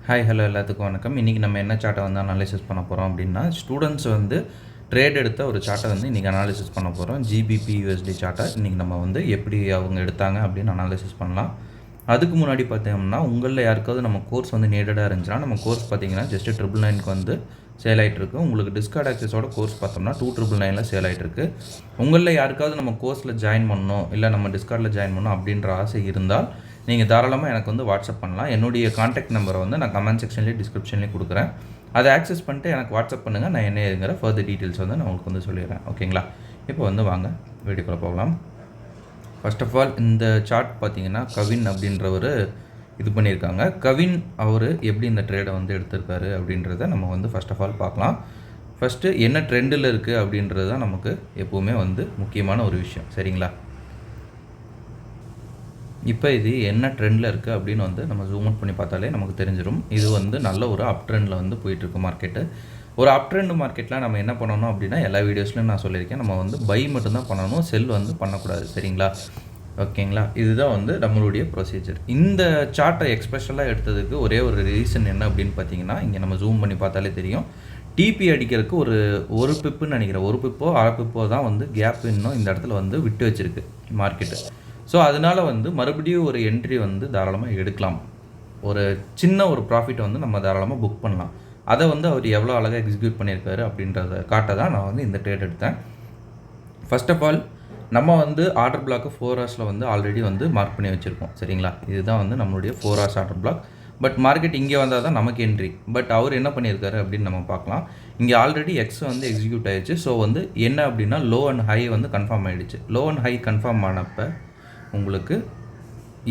Hi hello எல்லாத்துக்கும் வணக்கம். இன்றைக்கி நம்ம என்ன சார்ட்டை வந்து அனாலிசிஸ் பண்ண போகிறோம் அப்படின்னா, ஸ்டூடெண்ட்ஸ் வந்து ட்ரேட் எடுத்த ஒரு சார்ட்டை வந்து இன்றைக்கி அனாலிசிஸ் பண்ண போகிறோம். ஜிபிபி யூஎஸ்டி சார்ட்டை இன்றைக்கி நம்ம வந்து எப்படி அவங்க எடுத்தாங்க அப்படின்னு அனாலிசிஸ் பண்ணலாம். அதுக்கு முன்னாடி பார்த்தோம்னா, உங்களில் யாருக்காவது நம்ம கோர்ஸ் வந்து நீடடாக இருந்துச்சுன்னா, நம்ம கோர்ஸ் பார்த்தீங்கன்னா ஜஸ்ட்டு 999க்கு வந்து சேல் ஆகிட்டுருக்கு. உங்களுக்கு டிஸ்கார்ட் ஆக்சஸோட கோர்ஸ் பார்த்தோம்னா 2999ல் சேல் ஆகிட்டுருக்கு. உங்களில் யாருக்காவது நம்ம கோர்ஸில் ஜாயின் பண்ணணும், இல்லை நம்ம டிஸ்கார்டில் ஜாயின் பண்ணணும் அப்படின்ற ஆசை இருந்தால் நீங்கள் தாராளமாக எனக்கு வந்து வாட்ஸ்அப் பண்ணலாம். என்னுடைய காண்டாக்ட் நம்பரை வந்து நான் கமெண்ட் செக்ஷன்லேயே டிஸ்கிரிப்ஷன்லேயே கொடுக்குறேன். அதை ஆக்சஸ் பண்ணிட்டு எனக்கு வாட்ஸ்அப் பண்ணுங்கள். நான் என்ன ஏதுங்கிற ஃபர்தர் டீட்டெயில்ஸ் வந்து நான் உங்களுக்கு வந்து சொல்லிடுறேன். ஓகேங்களா? இப்போ வந்து வாங்க வீடியோக்குள்ளே போகலாம். ஃபர்ஸ்ட் ஆஃப் ஆல் இந்த சார்ட் பார்த்தீங்கன்னா கவின் அப்படின்றவர் இது பண்ணியிருக்காங்க. கவின் அவர் எப்படி இந்த ட்ரேடை வந்து எடுத்திருக்காரு அப்படின்றத நம்ம வந்து ஃபர்ஸ்ட் ஆஃப் ஆல் பார்க்கலாம். ஃபஸ்ட்டு என்ன ட்ரெண்டில் இருக்குது அப்படின்றது தான் நமக்கு எப்போவுமே வந்து முக்கியமான ஒரு விஷயம். சரிங்களா? இப்போ இது என்ன ட்ரெண்டில் இருக்குது அப்படின்னு வந்து நம்ம ஜூம் அவுட் பண்ணி பார்த்தாலே நமக்கு தெரிஞ்சிடும். இது வந்து நல்ல ஒரு அப் ட்ரெண்டில் வந்து போயிட்டுருக்கு மார்க்கெட்டு. ஒரு அப் ட்ரெண்ட் மார்க்கெட்டில் நம்ம என்ன பண்ணணும் அப்படின்னா, எல்லா வீடியோஸ்லையும் நான் சொல்லியிருக்கேன், நம்ம வந்து பை மட்டும்தான் பண்ணணும், செல் வந்து பண்ணக்கூடாது. சரிங்களா? ஓகேங்களா? இதுதான் வந்து நம்மளுடைய ப்ரொசீஜர். இந்த சார்ட்டை எக்ஸ்பெஷலாக எடுத்ததுக்கு ஒரே ஒரு ரீசன் என்ன அப்படின்னு பார்த்தீங்கன்னா, இங்கே நம்ம ஜூம் பண்ணி பார்த்தாலே தெரியும். டிபி அடிக்கிறதுக்கு ஒரு பிப்புன்னு நினைக்கிறேன், ஒரு பிப்போ அரை பிப்போ தான் வந்து கேப் இன்னும் இந்த இடத்துல வந்து விட்டு வச்சுருக்கு மார்க்கெட்டு. ஸோ அதனால் வந்து மறுபடியும் ஒரு என்ட்ரி வந்து தாராளமாக எடுக்கலாம். ஒரு சின்ன ஒரு ப்ராஃபிட்டை வந்து நம்ம தாராளமாக புக் பண்ணலாம். அதை வந்து அவர் எவ்வளோ அழகாக எக்ஸிக்யூட் பண்ணியிருக்காரு அப்படின்றத காட்ட தான் நான் வந்து இந்த ட்ரேட் எடுத்தேன். ஃபர்ஸ்ட் ஆஃப் ஆல் நம்ம வந்து ஆர்டர் பிளாக்கு 4 ஹவர்ஸில் வந்து ஆல்ரெடி வந்து மார்க் பண்ணி வச்சுருக்கோம். சரிங்களா? இதுதான் வந்து நம்மளுடைய 4 hours order black. But market இங்கே வந்தால் தான் நமக்கு என்ட்ரி. பட் அவர் என்ன பண்ணியிருக்காரு அப்படின்னு நம்ம பார்க்கலாம். இங்கே ஆல்ரெடி எக்ஸ் வந்து எக்ஸிக்யூட் ஆகிடுச்சு. ஸோ வந்து என்ன அப்படின்னா, லோ அண்ட் ஹை வந்து கன்ஃபார்ம் ஆகிடுச்சு. லோ அண்ட் ஹை கன்ஃபார்ம் ஆனப்போ உங்களுக்கு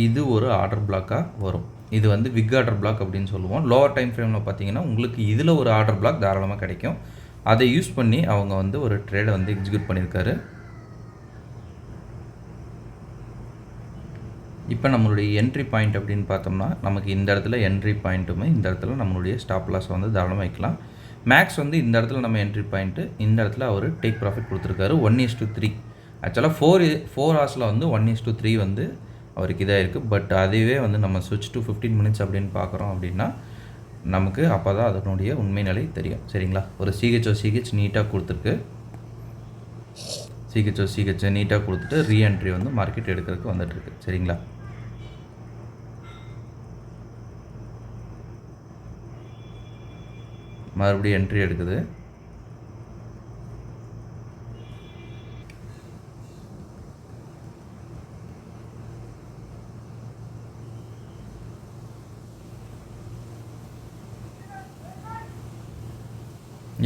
இது ஒரு ஆர்டர் பிளாக்காக வரும். இது வந்து விக் ஆர்டர் பிளாக் அப்படின்னு சொல்லுவோம். லோவர் டைம் ஃப்ரேமில் பார்த்தீங்கன்னா உங்களுக்கு இதில் ஒரு ஆர்டர் பிளாக் தாராளமாக கிடைக்கும். அதை யூஸ் பண்ணி அவங்க வந்து ஒரு ட்ரேடை வந்து எக்ஸிக்யூட் பண்ணியிருக்காரு. இப்போ நம்மளுடைய என்ட்ரி பாயிண்ட் அப்படின்னு பார்த்தோம்னா, நமக்கு இந்த இடத்துல என்ட்ரி பாயிண்ட்டுமே, இந்த இடத்துல நம்மளுடைய ஸ்டாப் லாஸ் வந்து தாராளமாக வைக்கலாம். மேக்ஸ் வந்து இந்த இடத்துல நம்ம என்ட்ரி பாயிண்ட்டு, இந்த இடத்துல அவர் டேக் ப்ராஃபிட் கொடுத்துருக்காரு 1:3. ஆக்சுவலாக 4 ஹவர்ஸில் வந்து 1:3 வந்து அவருக்கு இதாக இருக்குது. பட் அதுவே வந்து நம்ம ஸ்விட்ச் டு 15 மினிட்ஸ் அப்படின்னு பார்க்குறோம் அப்படின்னா, நமக்கு அப்போ தான் அதனுடைய உண்மை நிலை தெரியும். சரிங்களா? ஒரு சிஹெச் நீட்டாக கொடுத்துருக்கு. சிஹெச் நீட்டாக கொடுத்துட்டு ரீஎன்ட்ரி வந்து மார்க்கெட் எடுக்கிறதுக்கு வந்துட்டுருக்கு. சரிங்களா? மறுபடியும் என்ட்ரி எடுக்குது.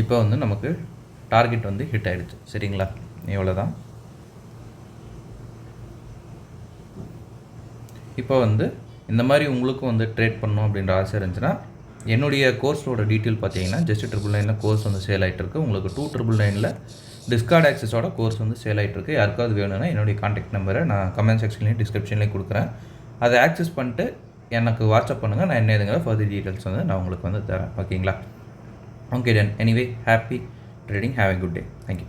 இப்போ வந்து நமக்கு டார்கெட் வந்து ஹிட் ஆகிடுச்சு. சரிங்களா? இவ்வளோ தான். இப்போ வந்து இந்த மாதிரி உங்களுக்கும் வந்து ட்ரேட் பண்ணணும் அப்படின்ற ஆசை இருந்துச்சுன்னா, என்னுடைய கோர்ஸோட டீட்டெயில் பார்த்தீங்கன்னா ஜஸ்ட் 999ல் கோர்ஸ் வந்து சேல் ஆகிட்டுருக்கு. உங்களுக்கு 2999ல் டிஸ்கார்ட் ஆக்சஸோட கோர்ஸ் வந்து சேல் ஆகிட்டுருக்கு. யாருக்காவது வேணும்னா என்னுடைய காண்டாக்ட் நம்பரை நான் கமெண்ட் செக்ஷன்லேயும் டிஸ்கிரிப்ஷன்லேயும் கொடுக்குறேன். அதை ஆக்சஸ் பண்ணிட்டு எனக்கு வாட்ஸ்அப் பண்ணுங்கள். நான் என்ன ஏதுங்கிற ஃபர்தர் டீட்டெயில்ஸ் வந்து நான் உங்களுக்கு வந்து தரேன். ஓகேங்களா? Okay then. Anyway, happy trading. Have a good day. Thank you.